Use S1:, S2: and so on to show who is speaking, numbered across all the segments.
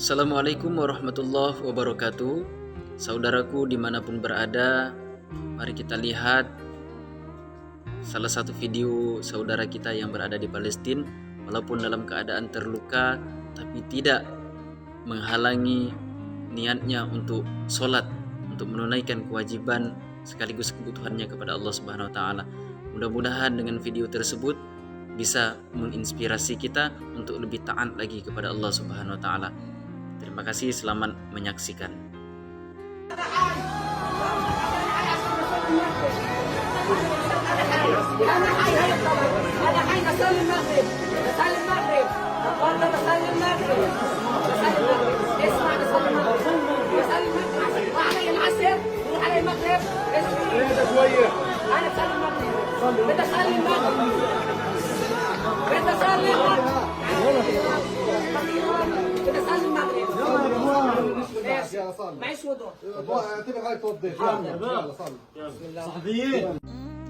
S1: Assalamualaikum warahmatullahi wabarakatuh. Saudaraku dimanapun berada, mari kita lihat salah satu video saudara kita yang berada di Palestina. Walaupun dalam keadaan terluka, tapi tidak menghalangi niatnya untuk sholat, untuk menunaikan kewajiban sekaligus kebutuhannya kepada Allah Subhanahu wa Ta'ala. Mudah-mudahan dengan video tersebut bisa menginspirasi kita untuk lebih taat lagi kepada Allah Subhanahu wa Ta'ala. Terima kasih, selamat menyaksikan.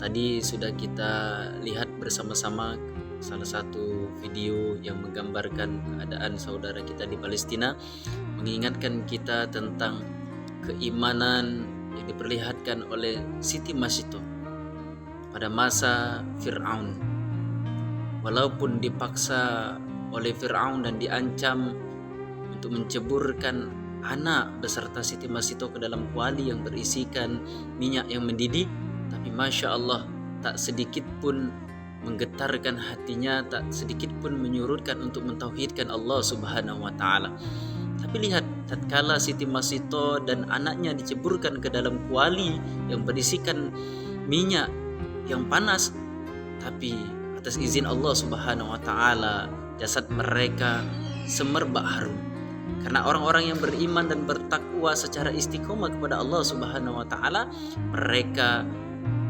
S1: Tadi sudah kita lihat bersama-sama salah satu video yang menggambarkan keadaan saudara kita di Palestina, mengingatkan kita tentang keimanan yang diperlihatkan oleh Siti Masito pada masa Fir'aun. Walaupun dipaksa oleh Fir'aun dan diancam untuk menceburkan anak beserta Siti Masito ke dalam kuali yang berisikan minyak yang mendidih, tapi Masya Allah tak sedikit pun menggetarkan hatinya, tak sedikit pun menyurutkan untuk mentauhidkan Allah Subhanahu wa Ta'ala. Tapi lihat, tatkala Siti Masito dan anaknya diceburkan ke dalam kuali yang berisikan minyak yang panas, tapi atas izin Allah Subhanahu wa Ta'ala jasad mereka semerbak harum. Karena orang-orang yang beriman dan bertakwa secara istiqomah kepada Allah Subhanahu wa Ta'ala, mereka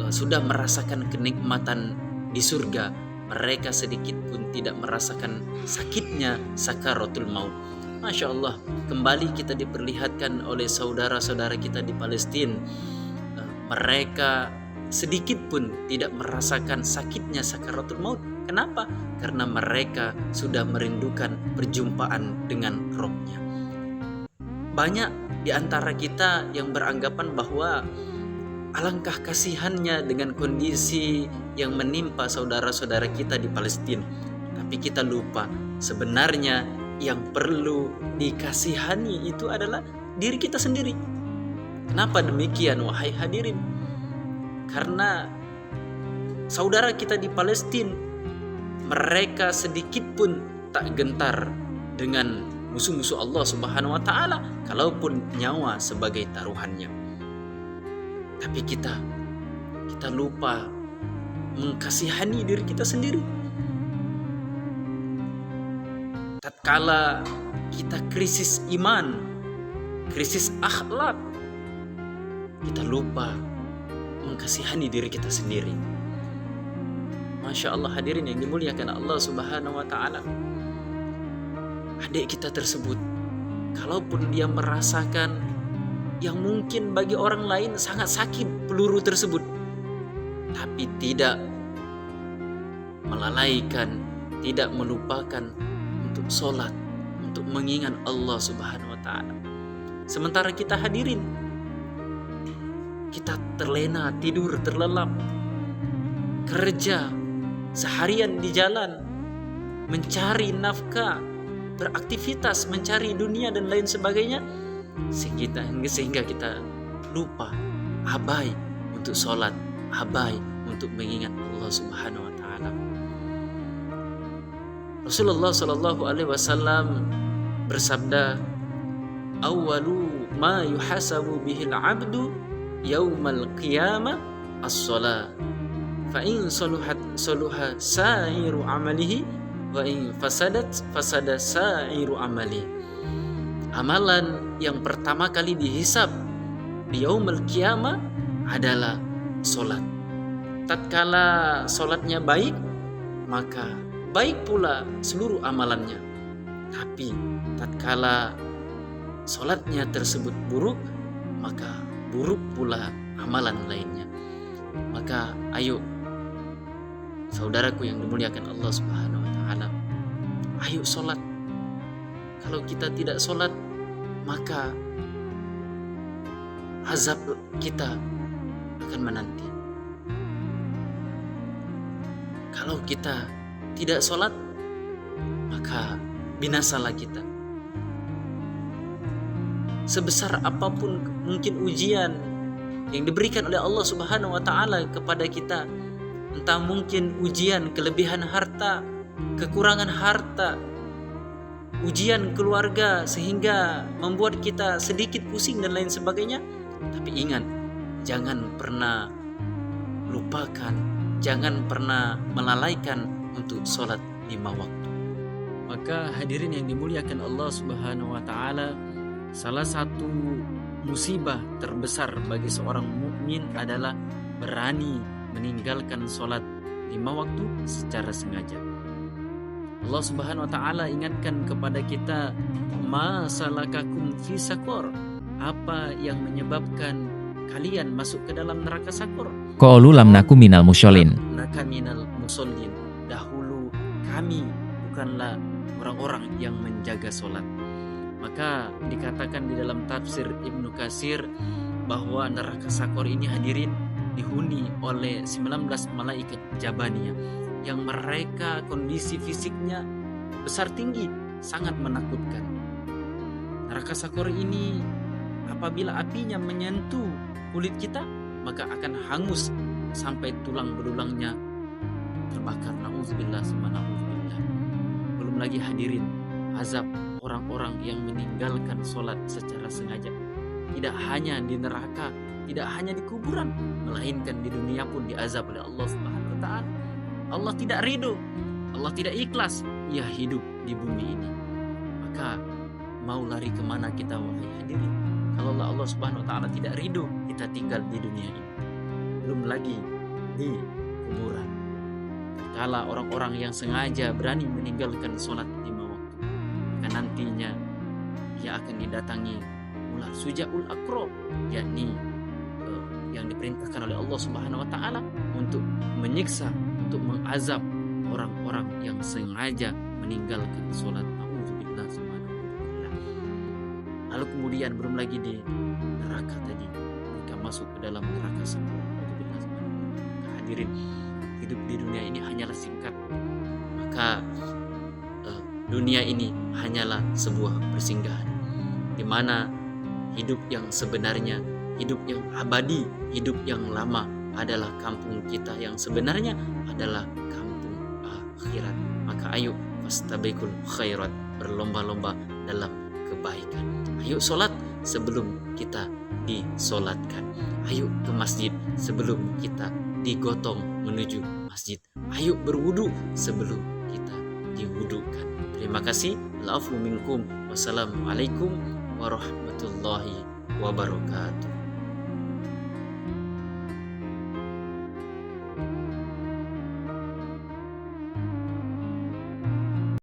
S1: sudah merasakan kenikmatan di surga. Mereka sedikit pun tidak merasakan sakitnya sakaratul maut. Masya Allah, kembali kita diperlihatkan oleh saudara-saudara kita di Palestina. Mereka sedikit pun tidak merasakan sakitnya sakaratul maut. Kenapa? Karena mereka sudah merindukan perjumpaan dengan Rohnya. Banyak di antara kita yang beranggapan bahwa alangkah kasihannya dengan kondisi yang menimpa saudara-saudara kita di Palestina. Tapi kita lupa, sebenarnya yang perlu dikasihani itu adalah diri kita sendiri. Kenapa demikian, wahai hadirin? Karena saudara kita di Palestina, mereka sedikit pun tak gentar dengan musuh-musuh Allah Subhanahu wa Ta'ala, kalaupun nyawa sebagai taruhannya. Tapi kita lupa mengkasihani diri kita sendiri. Tatkala kita krisis iman, krisis akhlak, kita lupa mengkasihani diri kita sendiri. Masya Allah, hadirin yang dimuliakan Allah Subhanahu wa Ta'ala. Adik kita tersebut, kalaupun dia merasakan yang mungkin bagi orang lain sangat sakit peluru tersebut, tapi tidak melalaikan, tidak melupakan untuk sholat, untuk mengingat Allah Subhanahu wa Ta'ala. Sementara kita hadirin, kita terlena, tidur, terlelap, kerja seharian di jalan, mencari nafkah, beraktivitas, mencari dunia dan lain sebagainya, sehingga kita lupa, abai untuk sholat, abai untuk mengingat Allah Subhanahu wa Ta'ala. Rasulullah Shallallahu Alaihi Wasallam bersabda, "Awalu ma yuhasabu bihil abdu yaumal qiyamah as-salah, fa in saluha sa'iru amalihi, wa in fasadat fasada sa'iru amali." Amalan yang pertama kali dihisab di yaumul qiyamah adalah solat. Tatkala solatnya baik, maka baik pula seluruh amalannya. Tapi tatkala solatnya tersebut buruk, maka buruk pula amalan lainnya. Maka ayo saudaraku yang dimuliakan Allah Subhanahu wa Ta'ala, ayo sholat. Kalau kita tidak sholat, maka azab kita akan menanti. Kalau kita tidak sholat, maka binasalah kita. Sebesar apapun mungkin ujian yang diberikan oleh Allah Subhanahu wa taala kepada kita, entah mungkin ujian kelebihan harta, kekurangan harta, ujian keluarga sehingga membuat kita sedikit pusing dan lain sebagainya, tapi ingat, jangan pernah lupakan, jangan pernah melalaikan untuk sholat 5 waktu. Maka hadirin yang dimuliakan Allah Subhanahu wa taala, salah satu musibah terbesar bagi seorang mukmin adalah berani meninggalkan sholat 5 waktu secara sengaja. Allah Subhanahu wa taala ingatkan kepada kita, ma salakakum fi sakor, apa yang menyebabkan kalian masuk ke dalam neraka sakor?
S2: Qalu lam naku minal musyolin.
S1: Naka minal musallin. Dahulu kami bukanlah orang-orang yang menjaga sholat. Maka dikatakan di dalam tafsir Ibnu Katsir bahwa neraka sakor ini hadirin dihuni oleh 19 malaikat jabaniyah yang mereka kondisi fisiknya besar tinggi, sangat menakutkan. Neraka sakor ini apabila apinya menyentuh kulit kita, maka akan hangus sampai tulang belulangnya terbakar. Nauzubillah summa nauzubillah. Belum lagi hadirin, azab orang-orang yang meninggalkan sholat secara sengaja. Tidak hanya di neraka, tidak hanya di kuburan, melainkan di dunia pun diazab oleh Allah Subhanahu wa taala. Allah tidak ridho, Allah tidak ikhlas ia hidup di bumi ini. Maka mau lari kemana kita wahai hadirin? Kalau Allah Subhanahu wa taala tidak ridho kita tinggal di dunia ini, belum lagi di kuburan. Kala orang-orang yang sengaja berani meninggalkan sholat 5 waktu, maka nantinya ia akan didatangi ular sujaul akro, yakni yang diperintahkan oleh Allah Subhanahu wa taala untuk menyiksa, untuk mengazab orang-orang yang sengaja meninggalkan sholat. Nauzubillah subhanahu wa ta'ala. Lalu kemudian belum lagi di neraka tadi, mereka masuk ke dalam neraka sakor. Nauzubillah subhanahu wa ta'ala. Hadirin, hidup di dunia ini hanyalah singkat. Maka dunia ini hanyalah sebuah persinggahan, di mana hidup yang sebenarnya, hidup yang abadi, hidup yang lama adalah kampung kita yang sebenarnya adalah kampung akhirat. Maka ayo fastabiqul khairat, berlomba-lomba dalam kebaikan. Ayo sholat sebelum kita disolatkan. Ayo ke masjid sebelum kita digotong menuju masjid. Ayo berwudu sebelum kita diwudukan. Terima kasih. Al-afu minkum. Wassalamualaikum warahmatullahi wabarakatuh.